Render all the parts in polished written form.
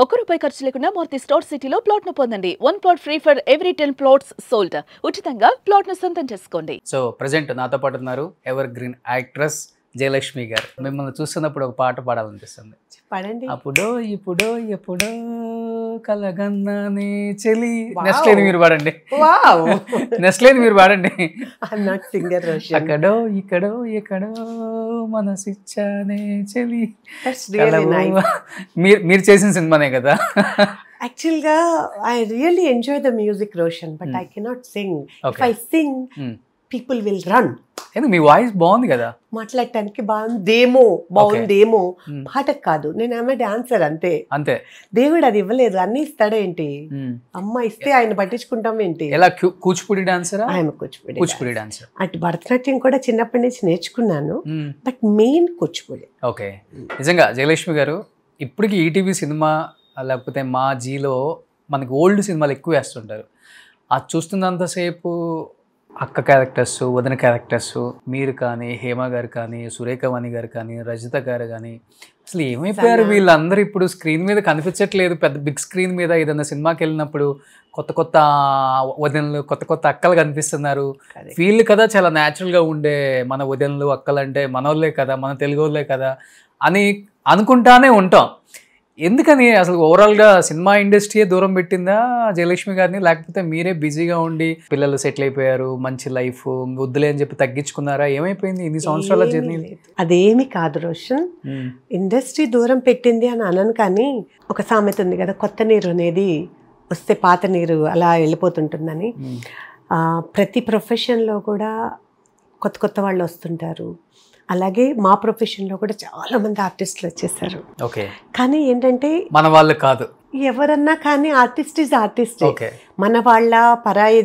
₹1 ఖర్చు లేకుండా మూర్తి స్టోర్ సిటీలో ప్లాట్ ను పొందండి. 1 plot free for every 10 plots sold. ఉచితంగా ప్లాట్ ను సొంతం చేసుకోండి. సో ప్రెజెంట్ నాతో పాటు ఉన్నారు ఎవర్ గ్రీన్ యాక్ట్రెస్ జయలక్ష్మి గారు. మిమ్మల్ని చూస్తున్నప్పుడు ఒక పాట పాడాలనిపిస్తుంది. పాడండి. అప్పుడో ఇప్పుడో ఎప్పుడో కలగన్నానే చెలి. నెక్స్ట్ లేదు మీరు పాడండి. నెక్స్ట్ లేదు మీరు పాడండి. Not singer Roshan. అక్కడో ఇక్కడో ఎక్కడో మనసిచ్చానే చెలి. మీరు చేసిన సినిమానే కదా. యాక్చువల్గా I really enjoy the music Roshan, but I cannot Singh. If I sing people will run. Me voice బాగుంది కదా, మాట్లాడటానికి బాగుందేమో పాటకు కాదు. నేను ఆమె డాన్సర్ అంతే. దేవుడు అది ఇవ్వలేదు, అన్ని ఇస్తాడేంటి? అమ్మ ఇస్తే ఆయన పట్టించుకుంటాం ఏంటి? ఎలా కూచిపూడి డాన్సర్? ఆయన కూచిపూడి డాన్సర్. అటు భరతనాట్యం కూడా చిన్నప్పటి నుంచి నేర్చుకున్నాను, బట్ మెయిన్ కూచిపూడి. ఓకే. నిజంగా జయలక్ష్మి గారు ఇప్పటికి ఈటీవీ సినిమా లేకపోతే మా జీలో మనకి ఓల్డ్ సినిమాలు ఎక్కువ వేస్తుంటారు. అది చూస్తున్నంతసేపు అక్క క్యారెక్టర్స్, వదిన క్యారెక్టర్స్, మీరు కానీ, హేమ గారు కానీ, సురేఖవాణి గారు కానీ, రజిత గారు కానీ, అసలు ఏమైపోయారు వీళ్ళందరూ? ఇప్పుడు స్క్రీన్ మీద కనిపించట్లేదు. పెద్ద బిగ్ స్క్రీన్ మీద ఏదైనా సినిమాకి వెళ్ళినప్పుడు కొత్త కొత్త వదినలు, కొత్త కొత్త అక్కలు కనిపిస్తున్నారు. వీళ్ళు కదా చాలా న్యాచురల్గా ఉండే మన వదినలు, అక్కలు అంటే మనోళ్ళే కదా, మన తెలుగు వాళ్ళే కదా అని అనుకుంటానే ఉంటాం. ఎందుకని అసలు ఓవరాల్గా సినిమా ఇండస్ట్రీయే దూరం పెట్టిందా జయలక్ష్మి గారిని, లేకపోతే మీరే బిజీగా ఉండి పిల్లలు సెటిల్ అయిపోయారు, మంచి లైఫ్ వద్దులే అని చెప్పి తగ్గించుకున్నారా? ఏమైపోయింది ఇన్ని సంవత్సరాల జర్నీ? అదేమి కాదు రోషన్, ఇండస్ట్రీ దూరం పెట్టింది అని అనను, కానీ ఒక సామెత ఉంది కదా, కొత్త నీరు అనేది వస్తే పాత నీరు అలా వెళ్ళిపోతుంటుందని. ప్రతి ప్రొఫెషన్లో కూడా కొత్త కొత్త వాళ్ళు వస్తుంటారు. అలాగే మా ప్రొఫెషన్లో కూడా చాలా మంది ఆర్టిస్టులు వచ్చేసారు. కానీ ఏంటంటే మన వాళ్ళు కాదు, ఎవరన్నా కానీ ఆర్టిస్ట్ ఈజ్ ఆర్టిస్ట్. మన వాళ్ళ పరాయి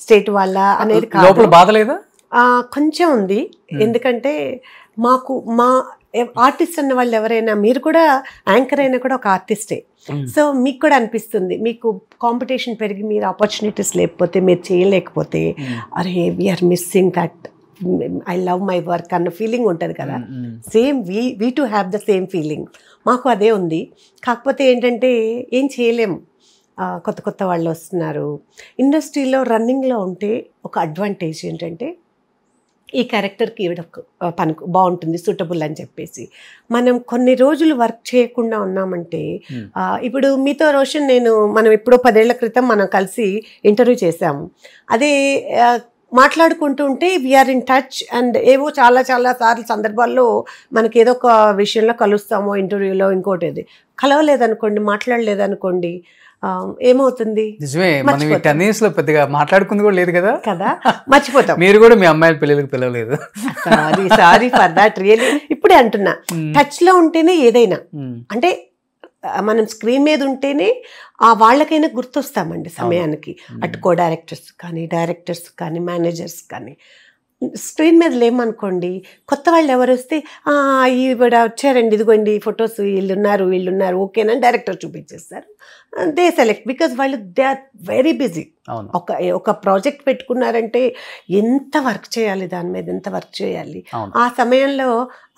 స్టేట్ వాళ్ళ అనేది కాదు. బాధ లేదా? కొంచెం ఉంది. ఎందుకంటే మాకు మా ఆర్టిస్ట్ అన్న వాళ్ళు ఎవరైనా, మీరు కూడా యాంకర్ అయినా కూడా ఒక ఆర్టిస్టే. సో మీకు కూడా అనిపిస్తుంది, మీకు కాంపిటీషన్ పెరిగి మీరు ఆపర్చునిటీస్ లేకపోతే, మీరు చేయలేకపోతే, అరే we are missing that, I love my work అన్న ఫీలింగ్ ఉంటుంది కదా. Same we too have the same feeling. మాకు అదే ఉంది. కాకపోతే ఏంటంటే ఏం చేయలేం, కొత్త కొత్త వాళ్ళు వస్తున్నారు. ఇండస్ట్రీలో రన్నింగ్లో ఉంటే ఒక అడ్వాంటేజ్ ఏంటంటే, ఈ క్యారెక్టర్కి ఈవిడ బాగుంటుంది, సూటబుల్ అని చెప్పేసి మనం కొన్ని రోజులు వర్క్ చేయకుండా ఉన్నామంటే, ఇప్పుడు మీతో రోషన్ మనం ఎప్పుడో 10 ఏళ్ల క్రితం మనం కలిసి ఇంటర్వ్యూ చేసాము. అదే మాట్లాడుకుంటూ ఉంటే వీఆర్ ఇన్ టచ్. అండ్ ఏవో చాలా చాలా సార్లు సందర్భాల్లో మనకి ఏదో ఒక విషయంలో కలుస్తామో, ఇంటర్వ్యూలో ఇంకోటి ఏది కలవలేదనుకోండి, మాట్లాడలేదనుకోండి, ఏమవుతుంది? పెద్దగా మాట్లాడుకుంది కూడా లేదు కదా, మర్చిపోతాం. మీరు కూడా మీ అమ్మాయిల పిల్లలకు పిలవలేదు. Sorry for that. రియలీ ఇప్పుడే అంటున్నా, టచ్ లో ఉంటేనే ఏదైనా. అంటే మనం స్క్రీన్ మీద ఉంటేనే వాళ్ళకైనా గుర్తొస్తామండి సమయానికి. అటు కో డైరెక్టర్స్ కానీ, డైరెక్టర్స్ కానీ, మేనేజర్స్ కానీ. స్క్రీన్ మీద లేమనుకోండి, కొత్త వాళ్ళు ఎవరు వస్తే ఈవిడ వచ్చారండి, ఇదిగోండి ఫొటోస్, వీళ్ళున్నారు ఓకేనా డైరెక్టర్ చూపించేస్తారు. దే సెలెక్ట్, బికాజ్ వాళ్ళు దే ఆర్ వెరీ బిజీ. ఒక ప్రాజెక్ట్ పెట్టుకున్నారంటే ఎంత వర్క్ చేయాలి, దాని మీద ఎంత వర్క్ చేయాలి. ఆ సమయంలో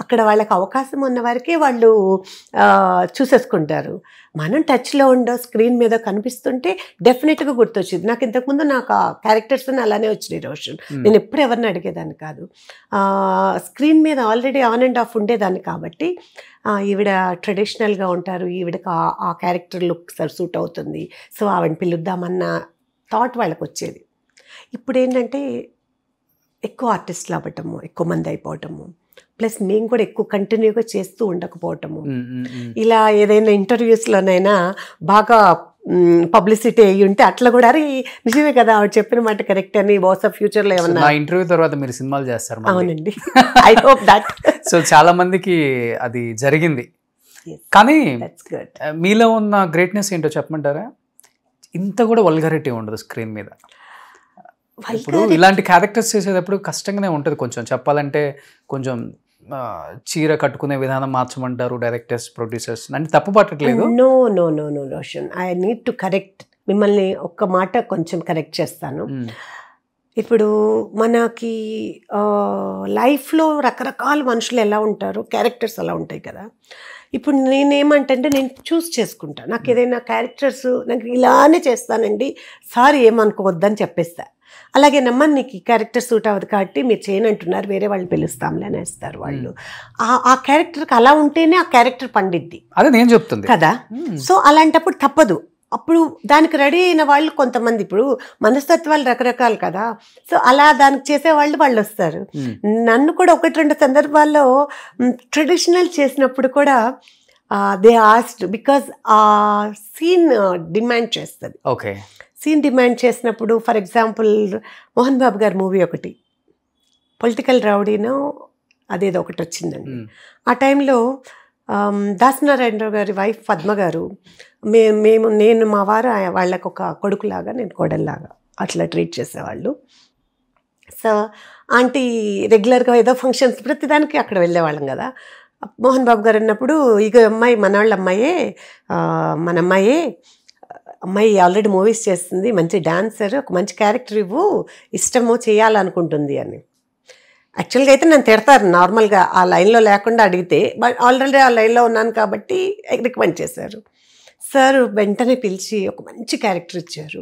అక్కడ వాళ్ళకి అవకాశం ఉన్న వారికే వాళ్ళు చూసేసుకుంటారు. మనం టచ్లో ఉండో స్క్రీన్ మీద కనిపిస్తుంటే డెఫినెట్గా గుర్తొచ్చింది. నాకు ఇంతకుముందు నాకు ఆ క్యారెక్టర్స్ అలానే వచ్చినాయి రోషన్. నేను ఎప్పుడు ఎవరిని అడిగేదాన్ని కాదు. స్క్రీన్ మీద ఆల్రెడీ ఆన్ అండ్ ఆఫ్ ఉండేదాన్ని కాబట్టి, ఈవిడ ట్రెడిషనల్గా ఉంటారు, ఈవిడకి ఆ క్యారెక్టర్ లుక్ సూట్ అవుతుంది, సో ఆవిడని పిలుద్దామన్న థాట్ వాళ్ళకి వచ్చేది. ఇప్పుడు ఏంటంటే ఎక్కువ ఆర్టిస్టులు అవ్వటము, ఎక్కువ మంది అయిపోవటము, ప్లస్ మేము కూడా ఎక్కువ కంటిన్యూగా చేస్తూ ఉండకపోవటము. ఇలా ఏదైనా ఇంటర్వ్యూస్లోనైనా బాగా పబ్లిసిటీ అయ్యి ఉంటే అట్లా కూడా, అరే నిజమే కదా ఆవిడ చెప్పిన మాట కరెక్ట్ అని బహుశా ఫ్యూచర్లో ఏమన్నా. ఇంటర్వ్యూ తర్వాత మీరు సినిమాలు చేస్తారు? అవునండి, ఐ హోప్ దట్. సో చాలా మందికి అది జరిగింది. కానీ మీలో ఉన్న గ్రేట్నెస్ ఏంటో చెప్పమంటారా? ఇంత కూడా వల్గారిటీ ఉండదు స్క్రీన్ మీద. ఇప్పుడు ఇలాంటి క్యారెక్టర్స్ చేసేటప్పుడు కష్టంగానే ఉంటుంది కొంచెం చెప్పాలంటే. కొంచెం చీర కట్టుకునే విధానం మార్చమంటారు డైరెక్టర్స్, ప్రొడ్యూసర్స్. అంటే తప్పు పట్టట్లేదు. No no no no Roshan, I need to correct. మిమ్మల్ని ఒక్క మాట కొంచెం కరెక్ట్ చేస్తాను. ఇప్పుడు మనకి లైఫ్లో రకరకాల మనుషులు ఎలా ఉంటారు, క్యారెక్టర్స్ అలా ఉంటాయి కదా. ఇప్పుడు నేనేమంటే నేను చూస్ చేసుకుంటా. నాకు ఏదైనా క్యారెక్టర్స్ నాకు ఇలానే చేస్తానండి, సారీ ఏమనుకోవద్దని చెప్పేస్తా. అలాగే నమ్మని నీకు ఈ క్యారెక్టర్ సూట్ అవ్వదు కాబట్టి మీరు చేయనంటున్నారు, వేరే వాళ్ళు పిలుస్తాంలే అనేస్తారు వాళ్ళు. ఆ క్యారెక్టర్కి అలా ఉంటేనే ఆ క్యారెక్టర్ పండిద్ది, అదే నేను చెప్తుంది కదా. సో అలాంటప్పుడు తప్పదు. అప్పుడు దానికి రెడీ అయిన వాళ్ళు కొంతమంది, ఇప్పుడు మనస్తత్వాలు రకరకాలు కదా, సో అలా దానికి చేసే వాళ్ళు వస్తారు. నన్ను కూడా 1-2 సందర్భాల్లో ట్రెడిషనల్ చేసినప్పుడు కూడా దే ఆస్క్డ్, బికాజ్ ఆ సీన్ డిమాండ్ చేస్తుంది. ఓకే, సీన్ డిమాండ్ చేసినప్పుడు ఫర్ ఎగ్జాంపుల్ మోహన్ బాబు గారి మూవీ ఒకటి పొలిటికల్ రౌడీనో అదేదో ఒకటి వచ్చిందండి. ఆ టైంలో దాసనారాయణరావు గారి వైఫ్ పద్మ గారు, నేను మా వారు వాళ్ళకు ఒక కొడుకులాగా, నేను కోడల్లాగా అట్లా ట్రీట్ చేసేవాళ్ళు. సో ఆంటీ రెగ్యులర్గా ఏదో ఫంక్షన్స్ ప్రతిదానికి అక్కడ వెళ్ళేవాళ్ళం కదా. మోహన్ బాబు గారు అన్నప్పుడు, ఇక అమ్మాయి మన అమ్మాయే, మన అమ్మాయి ఆల్రెడీ మూవీస్ చేస్తుంది, మంచి డాన్సర్, ఒక మంచి క్యారెక్టర్ ఇవ్వు, ఇష్టమో చేయాలనుకుంటుంది అని. యాక్చువల్గా అయితే నన్ను తిడతారు నార్మల్గా, ఆ లైన్లో లేకుండా అడిగితే, బట్ ఆల్రెడీ ఆ లైన్లో ఉన్నాను కాబట్టి రికమెండ్ చేశారు. సార్ వెంటనే పిలిచి ఒక మంచి క్యారెక్టర్ ఇచ్చారు,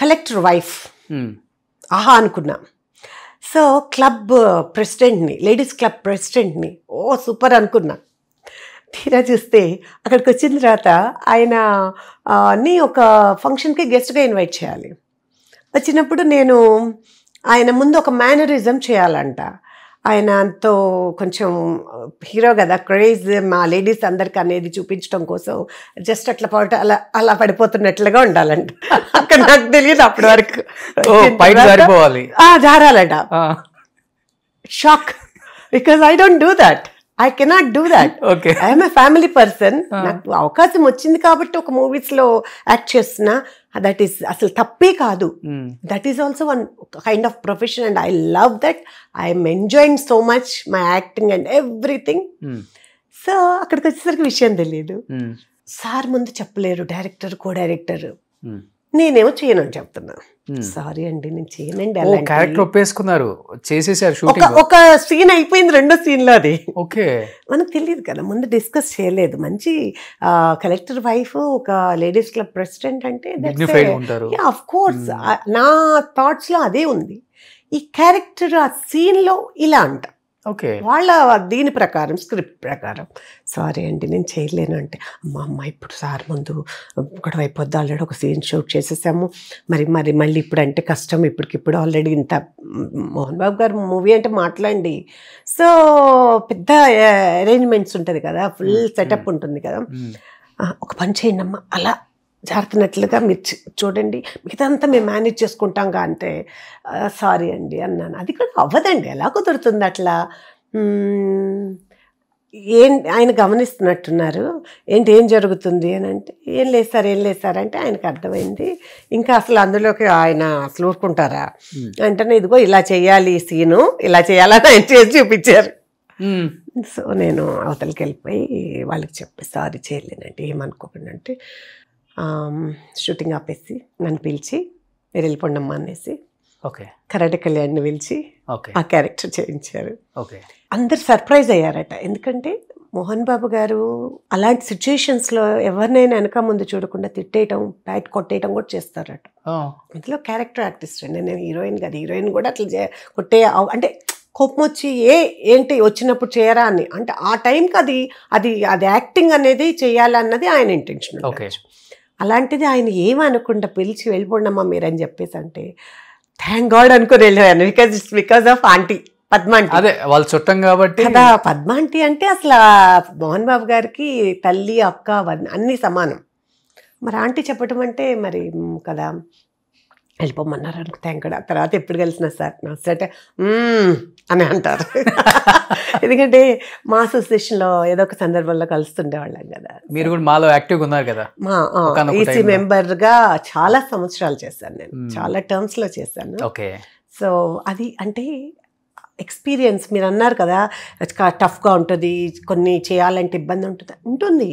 కలెక్టర్ వైఫ్. ఆహా అనుకున్నా. సో క్లబ్ ప్రెసిడెంట్ని, లేడీస్ క్లబ్ ప్రెసిడెంట్ని, ఓ సూపర్ అనుకున్నా. తీరా చూస్తే అక్కడికి వచ్చిన తర్వాత ఆయన ని ఒక ఫంక్షన్కి గెస్ట్గా ఇన్వైట్ చేయాలి. వచ్చినప్పుడు నేను ఆయన ముందు ఒక మేనరిజం చేయాలంట. ఆయనతో కొంచెం హీరో కదా, క్రేజ్ మా లేడీస్ అందరికి అనేది చూపించడం కోసం జస్ట్ అట్లా అలా పడిపోతున్నట్లుగా ఉండాలంట. అక్కడ నాకు తెలియదు అప్పటి వరకు, జారాలంట. Shock, because I don't do that, I cannot do that. Okay. I am a family person. నాకు అవకాశం వచ్చింది కాబట్టి ఒక మూవీస్లో యాక్ట్ చేస్తున్నా, దట్ ఈస్ అసలు తప్పే కాదు. That is also one kind of profession and I love that. I'm enjoying so much my acting and everything. So అక్కడికి వచ్చేసరికి విషయం తెలియదు. సార్ ముందు చెప్పలేరు, డైరెక్టర్ కో డైరెక్టర్, నేనేమో చేయనని చెప్తున్నా. సారీ అండి నేను చేయనండి. క్యారెక్టర్ ఒప్పేసుకున్నారు, చేసేసారు. ఒక సీన్ అయిపోయింది, రెండో సీన్ లో అది. ఓకే, మనకు తెలియదు కదా, ముందు డిస్కస్ చేయలేదు. మంచి కలెక్టర్ వైఫ్, ఒక లేడీస్ క్లబ్ ప్రెసిడెంట్ అంటే ఆఫ్ కోర్స్ నా థాట్స్ లో అదే ఉంది. ఈ క్యారెక్టర్ ఆ సీన్ లో ఇలా అంట, ఓకే, వాళ్ళ దీని ప్రకారం స్క్రిప్ట్ ప్రకారం. సారీ అండి నేను చేయలేను అంటే, అమ్మ ఇప్పుడు సార్ ముందు గొడవ అయిపోద్ది, ఆల్రెడీ ఒక సీన్ షూట్ చేసేసాము, మళ్ళీ ఇప్పుడు అంటే కష్టం, ఇప్పటికిప్పుడు ఆల్రెడీ ఇంత మోహన్ బాబు గారు మూవీ అంటే మాట్లాడండి. సో పెద్ద అరేంజ్మెంట్స్ ఉంటుంది కదా, ఫుల్ సెటప్ ఉంటుంది కదా. ఒక పని చేయండి అమ్మ, అలా జారుతున్నట్లుగా మీరు చూడండి, మిగతా అంతా మేము మేనేజ్ చేసుకుంటాంగా అంటే, సారీ అండి అన్నాను. అది కూడా అవ్వదండి, ఎలా కుదురుతుంది అట్లా. ఆయన గమనిస్తున్నట్టున్నారు, ఏం జరుగుతుంది అని అంటే, ఏం లేదు సార్ అంటే ఆయనకు అర్థమైంది. ఇంకా అసలు అందులోకి ఆయన అసలు ఊరుకుంటారా అంటే, ఇదిగో ఇలా చేయాలి సీను, ఇలా చేయాలని ఆయన చేసి చూపించారు. సో నేను అవతలకి వెళ్ళిపోయి వాళ్ళకి చెప్పి, సారీ చేయలేనండి ఏమనుకోకండి అంటే, షూటింగ్ ఆపేసి నన్ను పిలిచి మీరు వెళ్ళిపోండమ్మా అనేసి కరాటే కళ్యాణ్ని పిలిచి ఆ క్యారెక్టర్ చేయించారు. అందరు సర్ప్రైజ్ అయ్యారట, ఎందుకంటే మోహన్ బాబు గారు అలాంటి సిచ్యుయేషన్స్లో ఎవరినైనా వెనక ముందు చూడకుండా తిట్టేయటం, బ్యాట్ కొట్టేయటం కూడా చేస్తారట. ఇందులో క్యారెక్టర్ ఆర్టిస్ట్ అండి, నేను హీరోయిన్ కాదు. హీరోయిన్ కూడా అట్లా కొట్టే అంటే కోపం వచ్చి ఏంటి వచ్చినప్పుడు చేయరా అని అంటే, ఆ టైంకి అది యాక్టింగ్ అనేది చేయాలన్నది ఆయన ఇంటెన్షన్. అలాంటిది ఆయన ఏమనుకుంటా పిలిచి వెళ్ళిపోండమ్మా మీరని చెప్పేసి అంటే, థ్యాంక్ గాడ్ అనుకుని వెళ్ళాను. Because of aunty Padma aunty, అదే వాళ్ళ చుట్టం కాబట్టి కదా. పద్మ ఆంటీ అంటే అసలు మోహన్ బాబు గారికి తల్లి అక్క అన్నీ సమానం. మరి ఆంటీ చెప్పటం అంటే మరి కదా, వెళ్ళిపోమన్నారు అనుకో, థ్యాంక్ గాడ్. తర్వాత ఎప్పుడు కలిసిన సార్ నచ్చటే అని అంటారు. ఎందుకంటే మా అసోసియేషన్లో ఏదో ఒక సందర్భంలో కలుస్తుండేవాళ్ళం కదా. మీరు కూడా మాలో యాక్టివ్గా ఉన్నారు కదా. మా ఈసీ మెంబర్గా చాలా సంవత్సరాలు చేశాను నేను, చాలా టర్మ్స్లో చేశాను. ఓకే, సో అది అంటే ఎక్స్పీరియన్స్. మీరు అన్నారు కదా టఫ్గా ఉంటుంది, కొన్ని చేయాలంటే ఇబ్బంది ఉంటుంది.